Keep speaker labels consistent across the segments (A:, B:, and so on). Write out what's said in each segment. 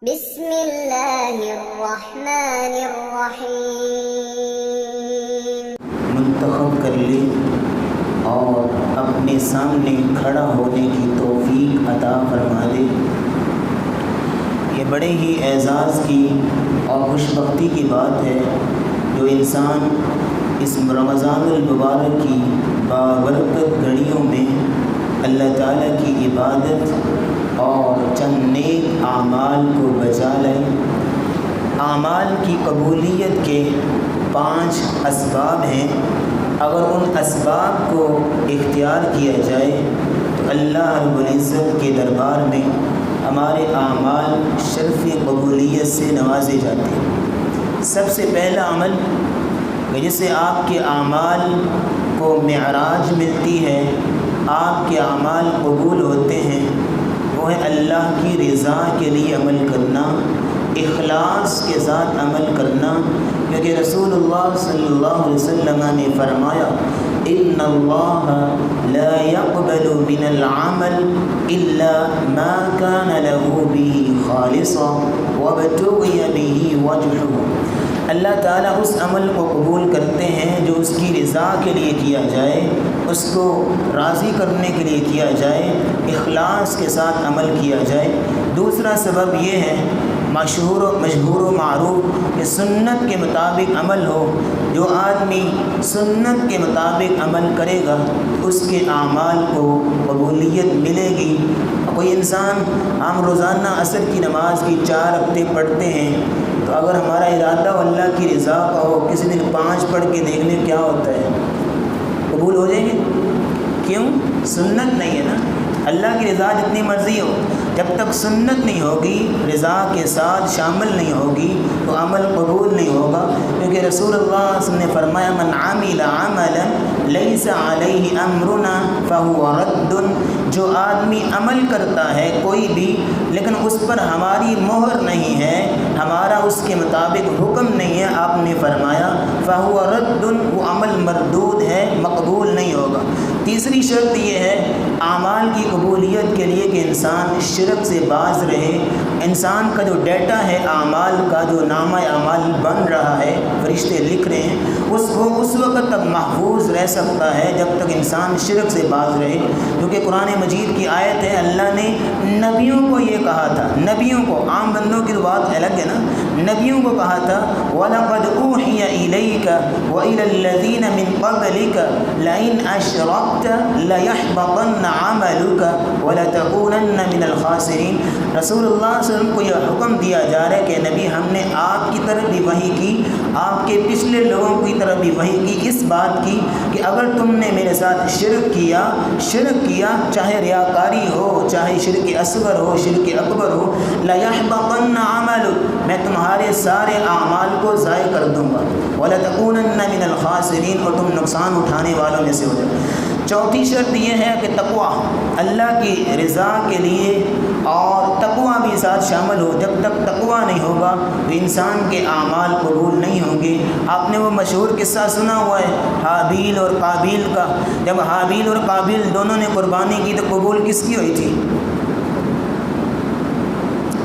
A: بسم اللہ الرحمن الرحیم۔
B: منتخب کر لے اور اپنے سامنے کھڑا ہونے کی توفیق عطا فرما دے۔ یہ بڑے ہی اعزاز کی اور خوش بختی کی بات ہے جو انسان اس رمضان المبارک کی بابرکت گھڑیوں میں اللہ تعالیٰ کی عبادت اور چند نیک اعمال کو بچا لائے۔ اعمال کی قبولیت کے 5 اسباب ہیں، اگر ان اسباب کو اختیار کیا جائے تو اللہ رب العزت کے دربار میں ہمارے اعمال شرف قبولیت سے نوازے جاتے ہیں۔ سب سے پہلا عمل جس سے آپ کے اعمال کو معراج ملتی ہے، آپ کے اعمال قبول ہوتے ہیں، وہ ہے اللہ کی رضا کے لیے عمل کرنا، اخلاص کے ساتھ عمل کرنا، کیونکہ رسول اللہ صلی اللہ علیہ وسلم نے فرمایا ان اللہ لا يقبل من العمل الا ما كان له به خالصا وابتغي به وجهه۔ اللہ تعالیٰ اس عمل کو قبول کرتے ہیں جو اس کی رضا کے لیے کیا جائے، اس کو راضی کرنے کے لیے کیا جائے، اخلاص کے ساتھ عمل کیا جائے۔ دوسرا سبب یہ ہے مشہور و معروف کہ سنت کے مطابق عمل ہو۔ جو آدمی سنت کے مطابق عمل کرے گا اس کے اعمال کو قبولیت ملے گی۔ کوئی انسان ہم روزانہ عصر کی نماز کی 4 رکعتیں پڑھتے ہیں، تو اگر ہمارا ارادہ اللہ کی رضا کا ہو، کسی دن 5 پڑھ کے دیکھ لیں کیا ہوتا ہے، قبول ہو جائیں گے؟ کیوں؟ سنت نہیں ہے نا۔ اللہ کی رضا جتنی مرضی ہو، جب تک سنت نہیں ہوگی، رضا کے ساتھ شامل نہیں ہوگی تو عمل قبول نہیں ہوگا، کیونکہ رسول اللہ صلی اللہ علیہ وسلم نے فرمایا من عمل عملا لیس علیہ امرنا فہو رد۔ جو آدمی عمل کرتا ہے کوئی بھی لیکن اس پر ہماری مہر نہیں ہے، ہمارا اس کے مطابق حکم نہیں ہے، آپ نے فرمایا فہو رد، وہ عمل مردود ہے، مقبول نہیں ہوگا۔ تیسری شرط یہ ہے اعمال کی قبولیت کے لیے کہ انسان شرک سے باز رہے۔ انسان کا جو ڈیٹا ہے اعمال کا، جو نامہ اعمال بن رہا ہے، فرشتے لکھ رہے ہیں، اس وقت تک محفوظ رہ سکتا ہے جب تک انسان شرک سے باز رہے، کیونکہ قرآن مجید کی آیت ہے اللہ نے نبیوں کو یہ کہا تھا، نبیوں کو، عام بندوں کی بات الگ ہے نا، نبیوں کو کہا تھا وَلَقَدْ أُوحِيَ إِلَيْكَ وَإِلَى الَّذِينَ مِنْ قَبْلِكَ لَئِنْ أَشْرَكْتَ لَيَحْبَطَنَّ عَمَلُكَ وَلَتَكُونَنَّ مِنَ الْخَاسِرِينَ۔ رسول اللہ صلی اللہ علیہ وسلم کو یہ حکم دیا جا رہا ہے کہ نبی ہم نے آپ کی طرف بھی وحی کی، آپ کے پچھلے لوگوں کی طرف بھی وحی کی، اس بات کی کہ اگر تم نے میرے ساتھ شرک کیا، چاہے ریاکاری ہو، چاہے شرک اصغر ہو، شرک اکبر ہو، لَيَحْبَطَنَّ عَمَلُكَ، میں تمہارے سارے اعمال کو ضائع کر دوں گا، وَلَتَكُونَنَّ مِنَ الْخَاسِرِينَ، اور تم نقصان اٹھانے والوں میں سے ہو جائے۔ چوتھی شرط یہ ہے کہ تقویٰ، اللہ کی رضا کے لیے اور تقویٰ بھی ساتھ شامل ہو۔ جب تک تقویٰ نہیں ہوگا تو انسان کے اعمال قبول نہیں ہوں گے۔ آپ نے وہ مشہور قصہ سنا ہوا ہے حابیل اور قابیل کا۔ جب حابیل اور قابیل دونوں نے قربانی کی تو قبول کس کی ہوئی تھی؟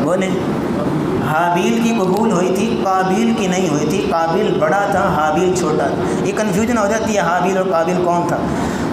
B: وہ نے حابیل کی قبول ہوئی تھی، قابیل کی نہیں ہوئی تھی۔ قابیل بڑا تھا، حابیل چھوٹا تھا۔ یہ کنفیوژن ہو جاتی ہے حابیل اور قابیل کون تھا۔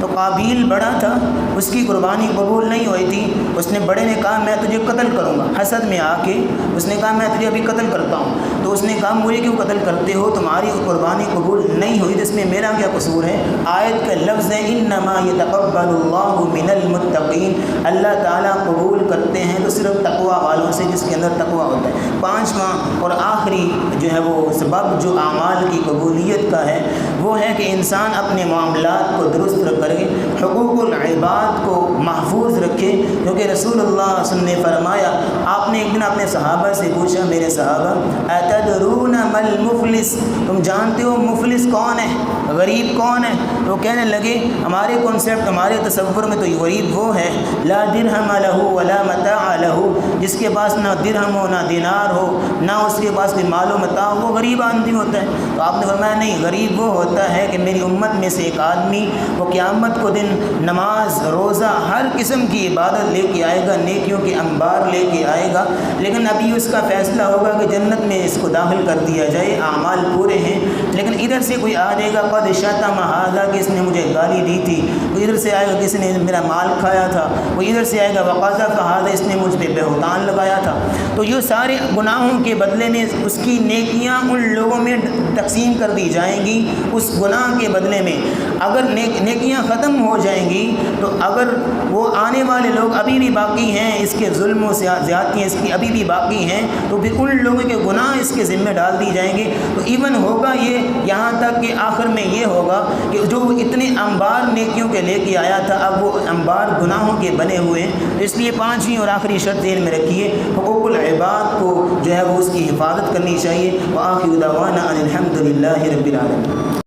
B: تو قابیل بڑا تھا، اس کی قربانی قبول نہیں ہوئی تھی۔ اس نے بڑے نے کہا میں تجھے قتل کروں گا، حسد میں آ کے اس نے کہا میں تجھے ابھی قتل کرتا ہوں۔ تو اس نے کہا مجھے کیوں قتل کرتے ہو، تمہاری قربانی قبول نہیں ہوئی، جس میں میرا کیا قصور ہے؟ آیت کا لفظ ہے انما یتقبل اللہ من المتقین، اللہ تعالیٰ قبول کرتے ہیں تو صرف تقویٰ والوں سے، جس کے اندر تقویٰ ہوتا ہے۔ 5واں اور آخری جو ہے وہ سبب جو اعمال کی قبولیت کا ہے وہ ہے کہ انسان اپنے معاملات کو درست کرے، حقوق العباد کو محفوظ رکھے، کیونکہ رسول اللہ صلی اللہ علیہ وسلم نے فرمایا، آپ نے ایک دن اپنے صحابہ سے پوچھا میرے صحابہ اتدرون ما المفلس، تم جانتے ہو مفلس کون ہے؟ غریب کون ہے؟ تو کہنے لگے ہمارے کنسیپٹ، ہمارے تصور میں تو یہ غریب وہ ہے لا درہم لہ ولا متاع لہ، جس کے پاس نہ درہم ہو نہ دینار ہو، نہ اس کے پاس کوئی مال و متاع، وہ غریب آدمی ہوتا ہے۔ تو آپ نے فرمایا نہیں، غریب وہ ہوتا ہے کہ میری امت میں سے ایک آدمی وہ قیامت کو دن نماز روزہ ہر قسم کی عبادت لے کے آئے گا، نیکیوں کے انبار لے کے آئے گا، لیکن ابھی اس کا فیصلہ ہوگا کہ جنت میں اس کو داخل کر دیا جائے، اعمال پورے ہیں، لیکن ادھر سے کوئی آ جائے گا قد شتم ھذا کہ اس نے مجھے گالی دی تھی، وہ ادھر سے آئے گا کس نے میرا مال کھایا تھا، وہ ادھر سے آئے گا وقذف ھذا اس نے مجھ پہ بہتان لگایا تھا۔ تو یہ سارے گناہوں کے بدلے میں اس کی نیکیاں ان لوگوں میں تقسیم کر دی جائیں گی، اس گناہ کے بدلے میں اگر نیکیاں ختم ہو جائیں گی تو اگر وہ آنے والے لوگ ابھی بھی باقی ہیں، اس کے ظلم و زیادتیاں اس کی ابھی بھی باقی ہیں، تو پھر ان لوگوں کے گناہ اس کے ذمہ ڈال دی جائیں گے۔ تو ایون ہوگا یہ یہاں تک کہ آخر میں یہ ہوگا کہ جو اتنے انبار نیکیوں کے لے کے آیا تھا اب وہ انبار گناہوں کے بنے ہوئے ہیں۔ اس لیے پانچویں اور آخری شرط ذہن میں رکھیے، حقوق العباد کو جو ہے وہ اس کی حفاظت کرنی چاہیے۔ وآخر دعوانا ان الحمد للہ رب العالمین۔